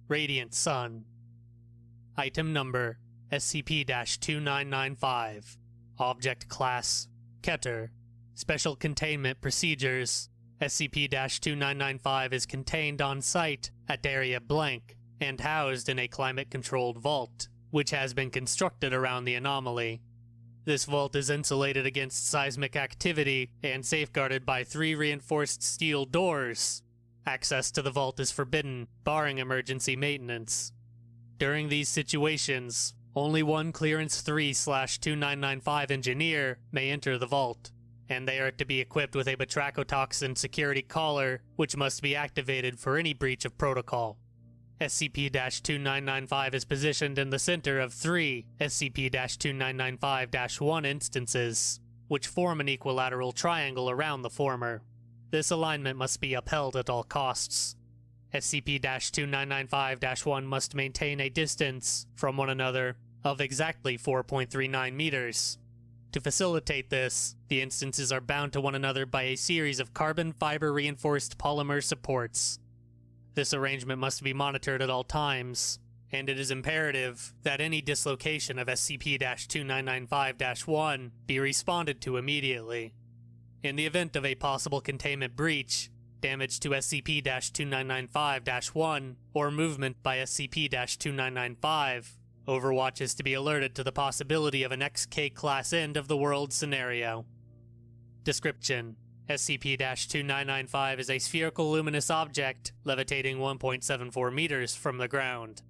Radiant Sun. Item Number SCP-2995. Object Class Keter. Special Containment Procedures. SCP-2995 is contained on site at Area Blank and housed in a climate-controlled vault, which has been constructed around the anomaly. This vault is insulated against seismic activity and safeguarded by 3 reinforced steel doors. Access to the vault is forbidden, barring emergency maintenance. During these situations, only one Clearance 3/2995 engineer may enter the vault, and they are to be equipped with a batrachotoxin security collar, which must be activated for any breach of protocol. SCP-2995 is positioned in the center of 3 SCP-2995-1 instances, which form an equilateral triangle around the former. This alignment must be upheld at all costs. SCP-2995-1 must maintain a distance from one another of exactly 4.39 meters. To facilitate this, the instances are bound to one another by a series of carbon fiber reinforced polymer supports. This arrangement must be monitored at all times, and it is imperative that any dislocation of SCP-2995-1 be responded to immediately. In the event of a possible containment breach, damage to SCP-2995-1, or movement by SCP-2995, Overwatch is to be alerted to the possibility of an XK-class end of the world scenario. Description: SCP-2995 is a spherical luminous object levitating 1.74 meters from the ground.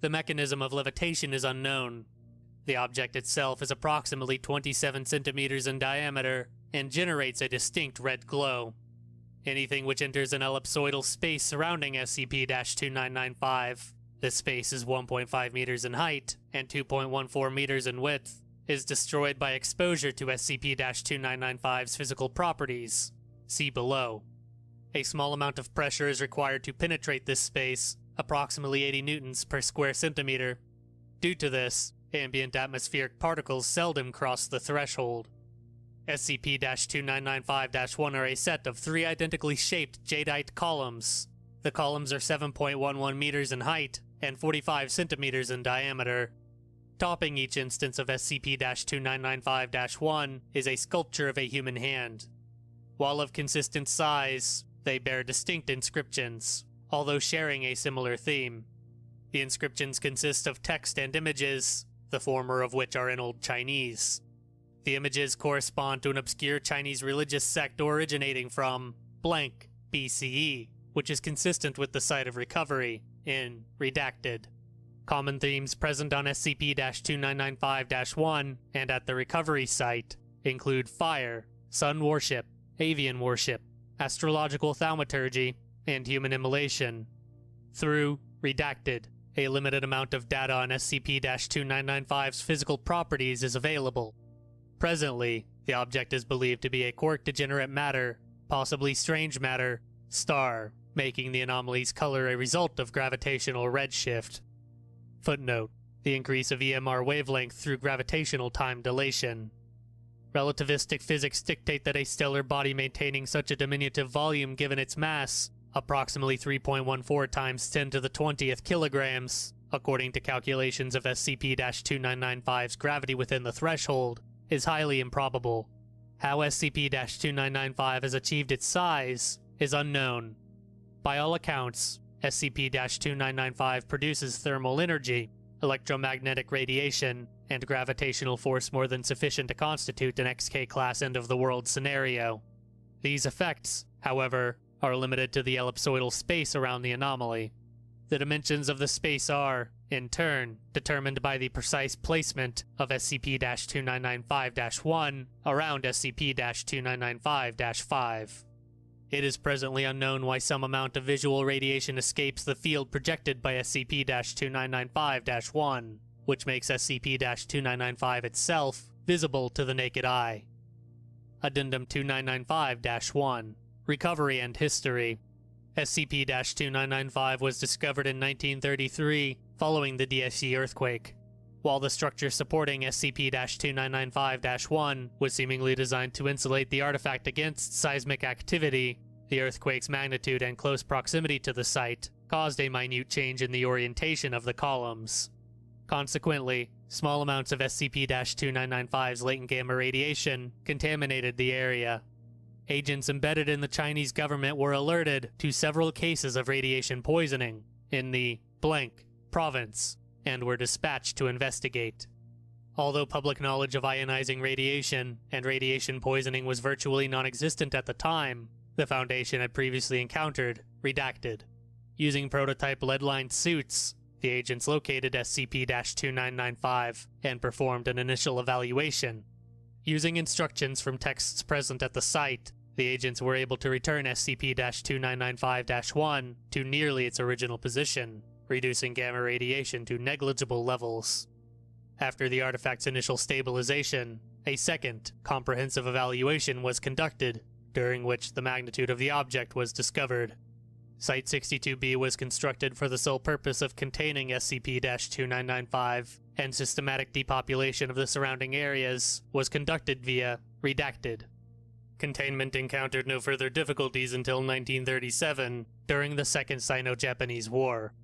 The mechanism of levitation is unknown. The object itself is approximately 27 centimeters in diameter and generates a distinct red glow. Anything which enters an ellipsoidal space surrounding SCP-2995, this space is 1.5 meters in height and 2.14 meters in width, is destroyed by exposure to SCP-2995's physical properties. See below. A small amount of pressure is required to penetrate this space, approximately 80 newtons per square centimeter. Due to this, ambient atmospheric particles seldom cross the threshold. SCP-2995-1 are a set of 3 identically shaped jadeite columns. The columns are 7.11 meters in height and 45 centimeters in diameter. Topping each instance of SCP-2995-1 is a sculpture of a human hand. While of consistent size, they bear distinct inscriptions, although sharing a similar theme. The inscriptions consist of text and images, the former of which are in Old Chinese. The images correspond to an obscure Chinese religious sect originating from blank BCE, which is consistent with the site of recovery in Redacted. Common themes present on SCP-2995-1 and at the recovery site include fire, sun worship, avian worship, astrological thaumaturgy, and human immolation. Through Redacted, a limited amount of data on SCP-2995's physical properties is available. Presently, the object is believed to be a quark-degenerate matter, possibly strange matter, star, making the anomaly's color a result of gravitational redshift. Footnote: the increase of EMR wavelength through gravitational time dilation. Relativistic physics dictate that a stellar body maintaining such a diminutive volume given its mass, approximately 3.14 times 10 to the 20th kilograms, according to calculations of SCP-2995's gravity within the threshold, is highly improbable. How SCP-2995 has achieved its size is unknown. By all accounts, SCP-2995 produces thermal energy, electromagnetic radiation, and gravitational force more than sufficient to constitute an XK-class end-of-the-world scenario. These effects, however, are limited to the ellipsoidal space around the anomaly. The dimensions of the space are, in turn, determined by the precise placement of SCP-2995-1 around SCP-2995-5. It is presently unknown why some amount of visual radiation escapes the field projected by SCP-2995-1, which makes SCP-2995 itself visible to the naked eye. Addendum 2995-1 Recovery and History. SCP-2995 was discovered in 1933 following the DSE earthquake. While the structure supporting SCP-2995-1 was seemingly designed to insulate the artifact against seismic activity, the earthquake's magnitude and close proximity to the site caused a minute change in the orientation of the columns. Consequently, small amounts of SCP-2995's latent gamma radiation contaminated the area. Agents embedded in the Chinese government were alerted to several cases of radiation poisoning in the blank province and were dispatched to investigate. Although public knowledge of ionizing radiation and radiation poisoning was virtually non-existent at the time, the Foundation had previously encountered redacted. Using prototype lead-lined suits, the agents located SCP-2995 and performed an initial evaluation. Using instructions from texts present at the site, the agents were able to return SCP-2995-1 to nearly its original position, reducing gamma radiation to negligible levels. After the artifact's initial stabilization, a second, comprehensive evaluation was conducted, during which the magnitude of the object was discovered. Site-62B was constructed for the sole purpose of containing SCP-2995, and systematic depopulation of the surrounding areas was conducted via redacted. Containment encountered no further difficulties until 1937, during the Second Sino-Japanese War.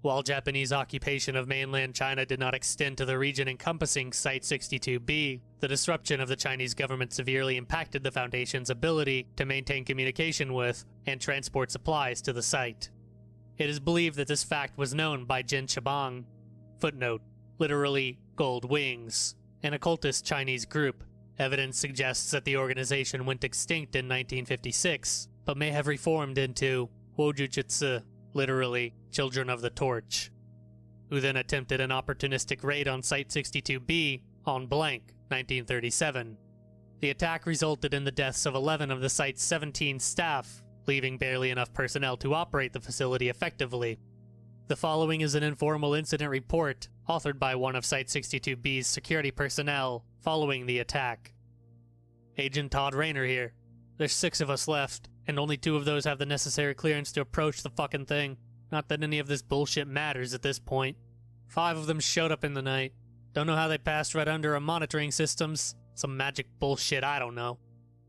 While Japanese occupation of mainland China did not extend to the region encompassing Site-62B, the disruption of the Chinese government severely impacted the Foundation's ability to maintain communication with and transport supplies to the site. It is believed that this fact was known by Jin Chabang, footnote, literally gold wings, an occultist Chinese group. Evidence suggests that the organization went extinct in 1956, but may have reformed into Wojujutsu, literally Children of the Torch, who then attempted an opportunistic raid on Site-62B on blank 1937. The attack resulted in the deaths of 11 of the site's 17 staff, leaving barely enough personnel to operate the facility effectively. The following is an informal incident report authored by one of Site-62B's security personnel following the attack. Agent Todd Rayner here. There's 6 of us left, and only 2 of those have the necessary clearance to approach the fucking thing. Not that any of this bullshit matters at this point. 5 of them showed up in the night. Don't know how they passed right under our monitoring systems. Some magic bullshit, I don't know.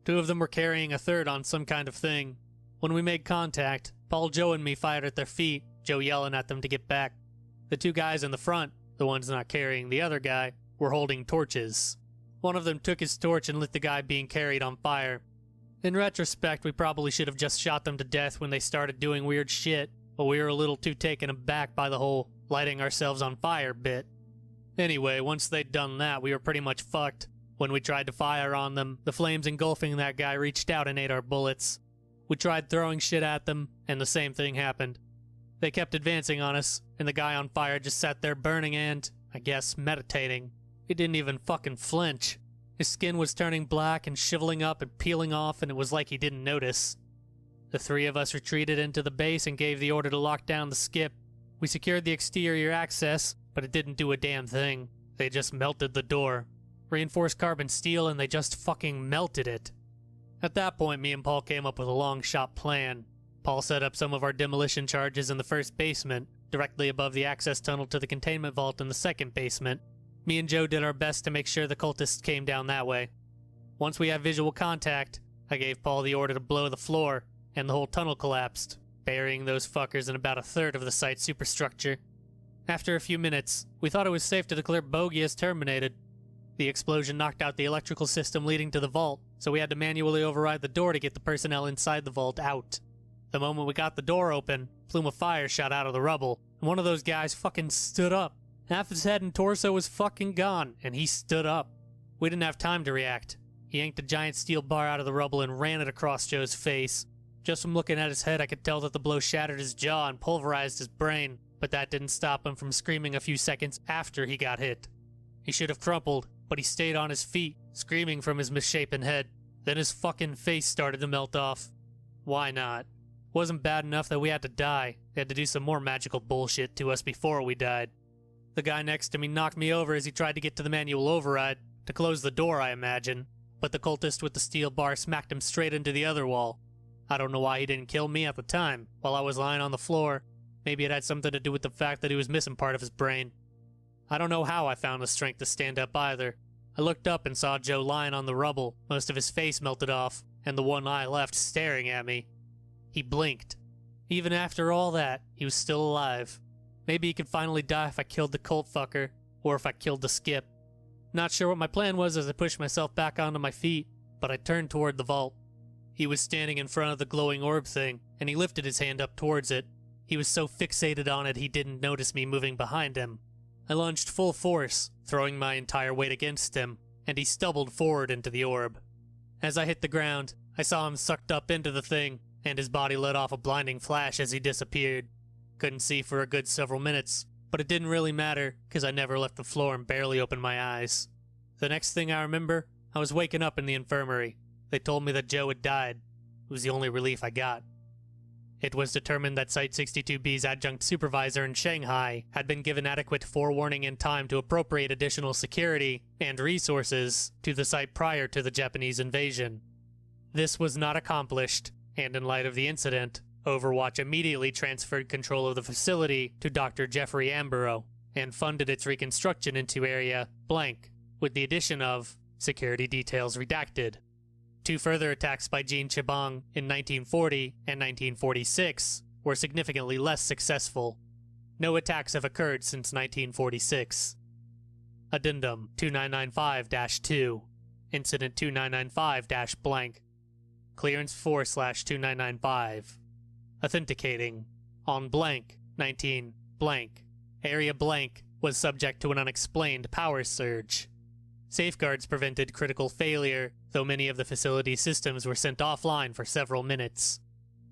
2 of them were carrying a third on some kind of thing. When we made contact, Paul, Joe, and me fired at their feet, Joe yelling at them to get back. The 2 guys in the front, the ones not carrying the other guy, were holding torches. One of them took his torch and lit the guy being carried on fire. In retrospect, we probably should have just shot them to death when they started doing weird shit, but we were a little too taken aback by the whole lighting ourselves on fire bit. Anyway, once they'd done that, we were pretty much fucked. When we tried to fire on them, the flames engulfing that guy reached out and ate our bullets. We tried throwing shit at them, and the same thing happened. They kept advancing on us, and the guy on fire just sat there burning and, I guess, meditating. He didn't even fucking flinch. His skin was turning black and shriveling up and peeling off, and it was like he didn't notice. The 3 of us retreated into the base and gave the order to lock down the skip. We secured the exterior access, but it didn't do a damn thing. They just melted the door. Reinforced carbon steel, and they just fucking melted it. At that point, me and Paul came up with a long-shot plan. Paul set up some of our demolition charges in the first basement, directly above the access tunnel to the containment vault in the second basement. Me and Joe did our best to make sure the cultists came down that way. Once we had visual contact, I gave Paul the order to blow the floor, and the whole tunnel collapsed, burying those fuckers in about a third of the site's superstructure. After a few minutes, we thought it was safe to declare bogey as terminated. The explosion knocked out the electrical system leading to the vault, so we had to manually override the door to get the personnel inside the vault out. The moment we got the door open, a plume of fire shot out of the rubble, and one of those guys fucking stood up. Half his head and torso was fucking gone, and he stood up. We didn't have time to react. He yanked a giant steel bar out of the rubble and ran it across Joe's face. Just from looking at his head, I could tell that the blow shattered his jaw and pulverized his brain, but that didn't stop him from screaming a few seconds after he got hit. He should have crumpled, but he stayed on his feet, screaming from his misshapen head. Then his fucking face started to melt off. Why not? Wasn't bad enough that we had to die. They had to do some more magical bullshit to us before we died. The guy next to me knocked me over as he tried to get to the manual override, to close the door, I imagine, but the cultist with the steel bar smacked him straight into the other wall. I don't know why he didn't kill me at the time, while I was lying on the floor. Maybe it had something to do with the fact that he was missing part of his brain. I don't know how I found the strength to stand up either. I looked up and saw Joe lying on the rubble, most of his face melted off, and the one eye left staring at me. He blinked. Even after all that, he was still alive. Maybe he could finally die if I killed the cult fucker, or if I killed the skip. Not sure what my plan was as I pushed myself back onto my feet, but I turned toward the vault. He was standing in front of the glowing orb thing, and he lifted his hand up towards it. He was so fixated on it he didn't notice me moving behind him. I lunged full force, throwing my entire weight against him, and he stumbled forward into the orb. As I hit the ground, I saw him sucked up into the thing, and his body let off a blinding flash as he disappeared. Couldn't see for a good several minutes, but it didn't really matter, because I never left the floor and barely opened my eyes. The next thing I remember, I was waking up in the infirmary. They told me that Joe had died. It was the only relief I got. It was determined that Site-62B's adjunct supervisor in Shanghai had been given adequate forewarning and time to appropriate additional security and resources to the site prior to the Japanese invasion. This was not accomplished, and in light of the incident, Overwatch immediately transferred control of the facility to Dr. Jeffrey Anborough and funded its reconstruction into Area blank, with the addition of security details redacted. 2 further attacks by Jean Chibang in 1940 and 1946 were significantly less successful. No attacks have occurred since 1946. Addendum 2995-2, Incident 2995-blank, Clearance 4/2995. Authenticating. On blank, 19 blank, Area blank was subject to an unexplained power surge. Safeguards prevented critical failure, though many of the facility's systems were sent offline for several minutes.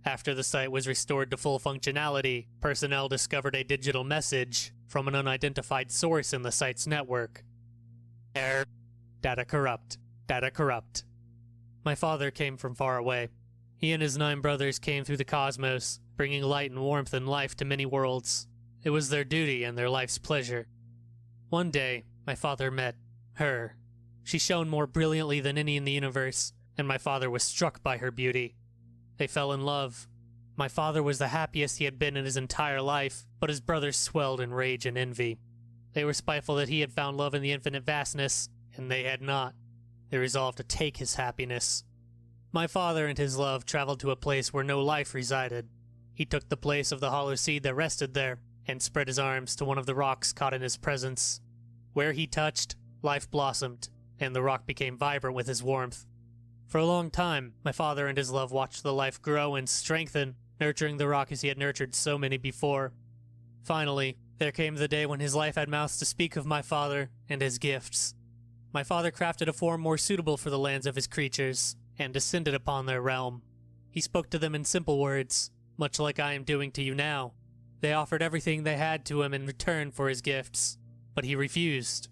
After the site was restored to full functionality, personnel discovered a digital message from an unidentified source in the site's network. Error. Data corrupt. Data corrupt. My father came from far away. He and his 9 brothers came through the cosmos, bringing light and warmth and life to many worlds. It was their duty and their life's pleasure. One day, my father met her. She shone more brilliantly than any in the universe, and my father was struck by her beauty. They fell in love. My father was the happiest he had been in his entire life, but his brothers swelled in rage and envy. They were spiteful that he had found love in the infinite vastness, and they had not. They resolved to take his happiness. My father and his love traveled to a place where no life resided. He took the place of the hollow seed that rested there, and spread his arms to one of the rocks caught in his presence. Where he touched, life blossomed, and the rock became vibrant with his warmth. For a long time, my father and his love watched the life grow and strengthen, nurturing the rock as he had nurtured so many before. Finally, there came the day when his life had mouths to speak of my father and his gifts. My father crafted a form more suitable for the lands of his creatures, and descended upon their realm. He spoke to them in simple words, much like I am doing to you now. They offered everything they had to him in return for his gifts, but he refused.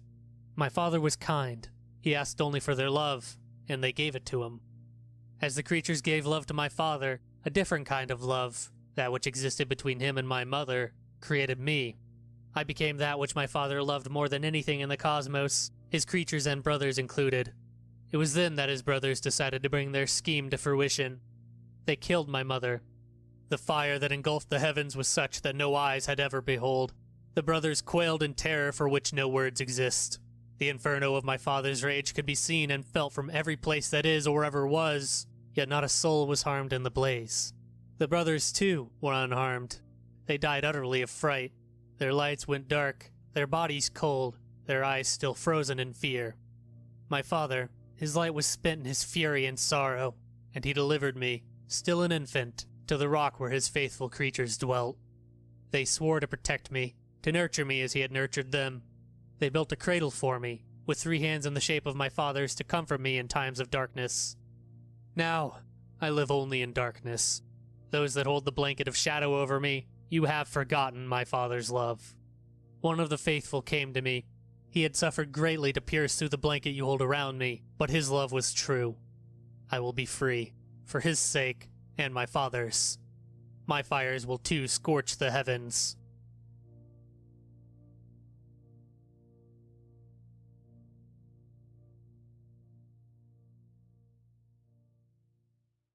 My father was kind. He asked only for their love, and they gave it to him. As the creatures gave love to my father, a different kind of love, that which existed between him and my mother, created me. I became that which my father loved more than anything in the cosmos, his creatures and brothers included. It was then that his brothers decided to bring their scheme to fruition. They killed my mother. The fire that engulfed the heavens was such that no eyes had ever beheld. The brothers quailed in terror for which no words exist. The inferno of my father's rage could be seen and felt from every place that is or ever was, yet not a soul was harmed in the blaze. The brothers, too, were unharmed. They died utterly of fright. Their lights went dark, their bodies cold, their eyes still frozen in fear. My father, his light was spent in his fury and sorrow, and he delivered me, still an infant, to the rock where his faithful creatures dwelt. They swore to protect me, to nurture me as he had nurtured them. They built a cradle for me, with 3 hands in the shape of my father's to comfort me in times of darkness. Now, I live only in darkness. Those that hold the blanket of shadow over me, you have forgotten my father's love. One of the faithful came to me. He had suffered greatly to pierce through the blanket you hold around me, but his love was true. I will be free, for his sake, and my father's. My fires will too scorch the heavens.